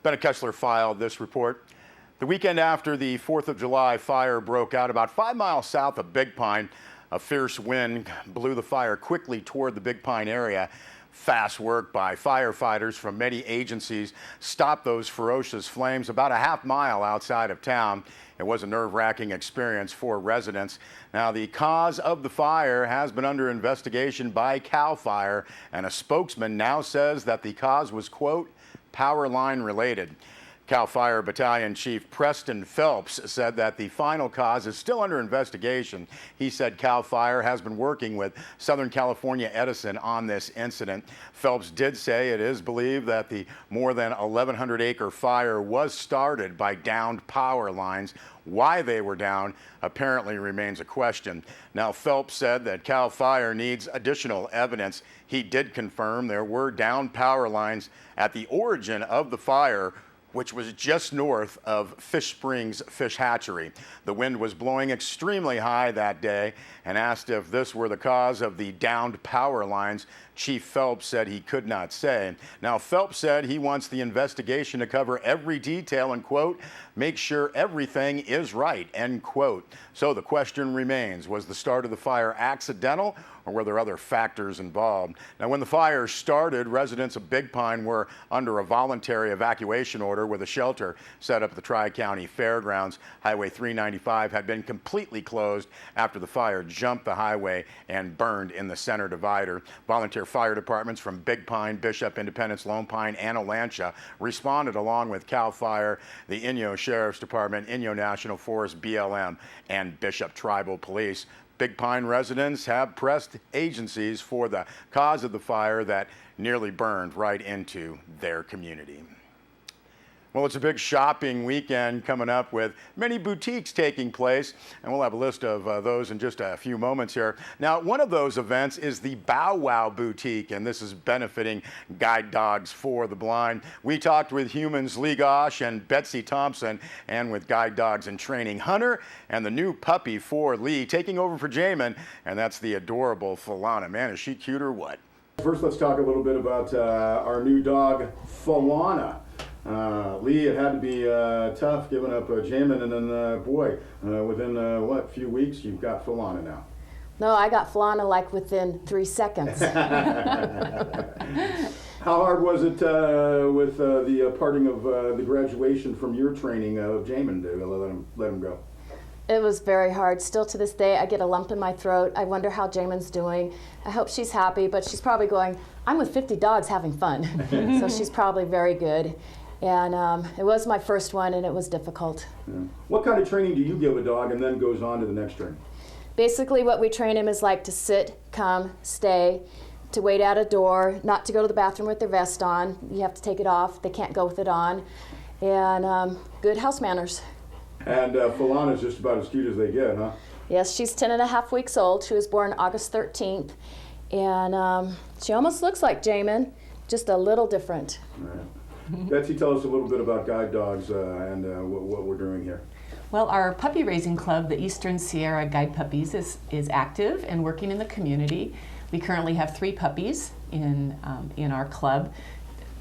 Bennett Kessler filed this report. The weekend after the 4th of July fire broke out about 5 miles south of Big Pine, a fierce wind blew the fire quickly toward the Big Pine area. Fast work by firefighters from many agencies stopped those ferocious flames about a half mile outside of town. It was a nerve-wracking experience for residents. Now, the cause of the fire has been under investigation by CAL FIRE, and a spokesman now says that the cause was, quote, power line related. CAL FIRE Battalion Chief Preston Phelps said that the final cause is still under investigation. He said CAL FIRE has been working with Southern California Edison on this incident. Phelps did say it is believed that the more than 1,100-acre fire was started by downed power lines. Why they were down apparently remains a question. Now, Phelps said that CAL FIRE needs additional evidence. He did confirm there were downed power lines at the origin of the fire, which was just north of Fish Springs Fish Hatchery. The wind was blowing extremely high that day, and asked if this were the cause of the downed power lines. Chief Phelps said he could not say. Now, Phelps said he wants the investigation to cover every detail and, quote, make sure everything is right, end quote. So the question remains, was the start of the fire accidental, or were there other factors involved? Now, when the fire started, residents of Big Pine were under a voluntary evacuation order with a shelter set up at the Tri-County Fairgrounds. Highway 395 had been completely closed after the fire jumped the highway and burned in the center divider. Volunteer fire departments from Big Pine, Bishop, Independence, Lone Pine, and Olancha responded along with CAL FIRE, the Inyo Sheriff's Department, Inyo National Forest, BLM, and Bishop Tribal Police. Big Pine residents have pressed agencies for the cause of the fire that nearly burned right into their community. Well, it's a big shopping weekend coming up with many boutiques taking place, and we'll have a list of those in just a few moments here. Now, one of those events is the Bow Wow Boutique, and this is benefiting Guide Dogs for the Blind. We talked with Humans Lee Gosh and Betsy Thompson, and with Guide Dogs in Training, Hunter, and the new puppy for Lee, taking over for Jamin, and that's the adorable Falana. Man, is she cute or what? First, let's talk a little bit about our new dog, Falana. Lee, it had to be tough giving up Jamin, and then boy, within a few weeks, you've got Falana now. No, I got Falana like within 3 seconds. How hard was it with the parting of the graduation from your training of Jamin to let him go? It was very hard. Still to this day, I get a lump in my throat. I wonder how Jamin's doing. I hope she's happy, but she's probably going, I'm with 50 dogs having fun. So she's probably very good. And it was my first one, and it was difficult. Yeah. What kind of training do you give a dog and then goes on to the next training? Basically, what we train him is like to sit, come, stay, to wait at a door, not to go to the bathroom with their vest on. You have to take it off. They can't go with it on. And good house manners. And Falana's just about as cute as they get, huh? Yes, she's 10 and a half weeks old. She was born August 13th. And she almost looks like Jamin, just a little different. Right. Betsy, tell us a little bit about Guide Dogs and what we're doing here. Well, our puppy raising club, the Eastern Sierra Guide Puppies, is active and working in the community. We currently have 3 puppies in our club.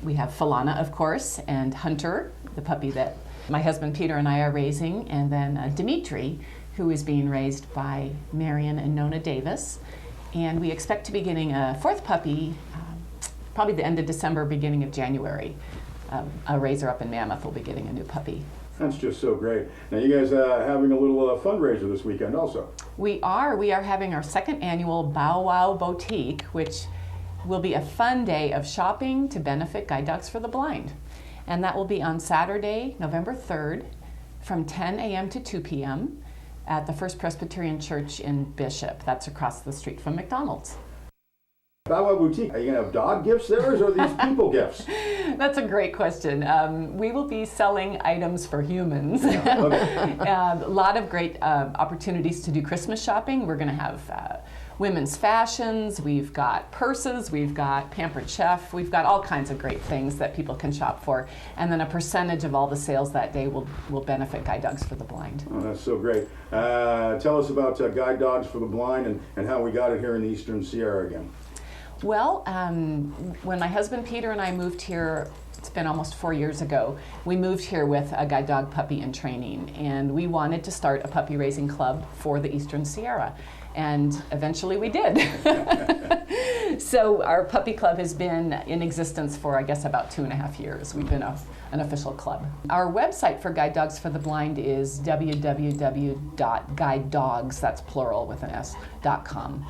We have Falana, of course, and Hunter, the puppy that my husband Peter and I are raising, and then Dimitri, who is being raised by Marion and Nona Davis. And we expect to be getting a 4th puppy probably the end of December, beginning of January. A raiser up in Mammoth will be getting a new puppy. That's just so great. Now, you guys having a little fundraiser this weekend also. We are having our 2nd annual Bow Wow Boutique, which will be a fun day of shopping to benefit Guide Dogs for the Blind. And that will be on Saturday, November 3rd, from 10 a.m. to 2 p.m. at the First Presbyterian Church in Bishop. That's across the street from McDonald's. Bow Wow Boutique, are you going to have dog gifts there, or are these people gifts? That's a great question. We will be selling items for humans. Yeah, okay. A lot of great opportunities to do Christmas shopping. We're going to have women's fashions, we've got purses, we've got Pampered Chef, we've got all kinds of great things that people can shop for. And then a percentage of all the sales that day will benefit Guide Dogs for the Blind. Oh, that's so great. Tell us about Guide Dogs for the Blind and how we got it here in the Eastern Sierra again. Well, when my husband Peter and I moved here, it's been almost 4 years ago, we moved here with a guide dog puppy in training, and we wanted to start a puppy raising club for the Eastern Sierra. And eventually we did. So our puppy club has been in existence for, I guess, about 2.5 years. We've been an official club. Our website for Guide Dogs for the Blind is www.guidedogs, that's plural with an S, .com.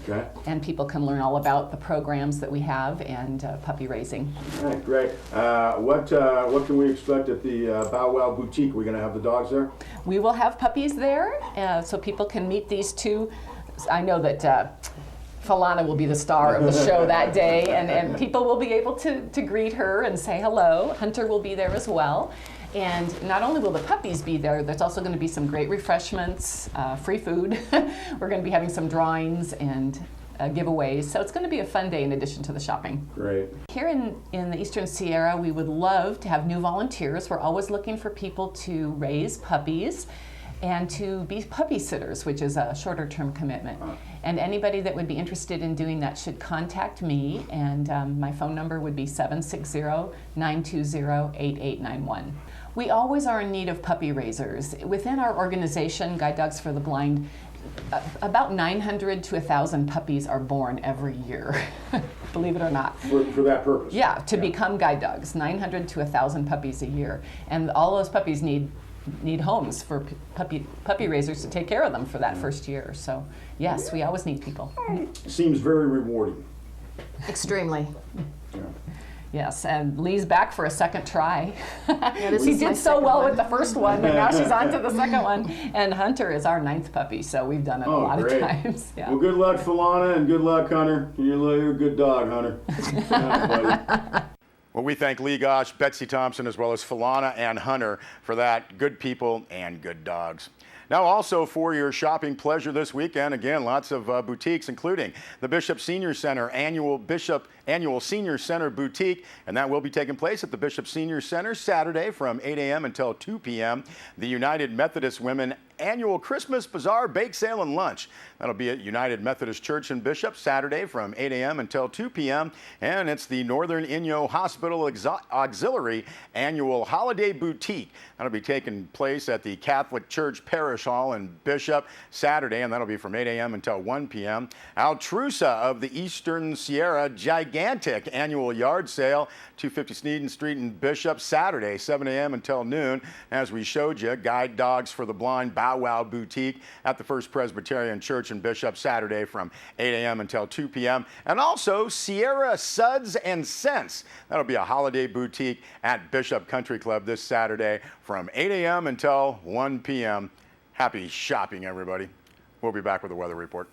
Okay. And people can learn all about the programs that we have and puppy raising. All right, great. What can we expect at the Bow Wow Boutique? Are we going to have the dogs there? We will have puppies there, so people can meet these two. I know that Falana will be the star of the show that day, and people will be able to greet her and say hello. Hunter will be there as well. And not only will the puppies be there, there's also going to be some great refreshments, free food. We're going to be having some drawings and giveaways. So it's going to be a fun day in addition to the shopping. Great. Here in the Eastern Sierra, we would love to have new volunteers. We're always looking for people to raise puppies and to be puppy sitters, which is a shorter term commitment. And anybody that would be interested in doing that should contact me, and my phone number would be 760-920-8891. We always are in need of puppy raisers. Within our organization, Guide Dogs for the Blind, about 900 to 1,000 puppies are born every year, believe it or not. For that purpose? Yeah, to become guide dogs, 900 to 1,000 puppies a year. And all those puppies need homes for puppy raisers to take care of them for that first year. So yes, we always need people. Seems very rewarding. Extremely. Yeah. Yes, and Lee's back for a second try. This She is my did so second well one. with the first one, and now she's on to the second one. And Hunter is our 9th puppy, so we've done it a lot great. of times. Yeah. Well, good luck, Falana, and good luck, Hunter. You're a good dog, Hunter. Yeah, buddy. Well, we thank Lee Gosh, Betsy Thompson, as well as Falana and Hunter for that. Good people and good dogs. Now, also for your shopping pleasure this weekend, again, lots of boutiques, including the Bishop Senior Center annual Senior Center Boutique, and that will be taking place at the Bishop Senior Center Saturday from 8 a.m. until 2 p.m. The United Methodist Women annual Christmas Bazaar Bake Sale and Lunch. That'll be at United Methodist Church in Bishop Saturday from 8 a.m. until 2 p.m. And it's the Northern Inyo Hospital Auxiliary annual Holiday Boutique. That'll be taking place at the Catholic Church Parish Hall in Bishop Saturday, and that'll be from 8 a.m. until 1 p.m. Altrusa of the Eastern Sierra gigantic annual yard sale, 250 Sneeden Street in Bishop Saturday, 7 a.m. until noon. As we showed you, Guide Dogs for the Blind Bow Wow Boutique at the First Presbyterian Church in Bishop Saturday from 8 a.m. until 2 p.m. And also Sierra Suds and Scents. That'll be a holiday boutique at Bishop Country Club this Saturday from 8 a.m. until 1 p.m. Happy shopping, everybody. We'll be back with a weather report.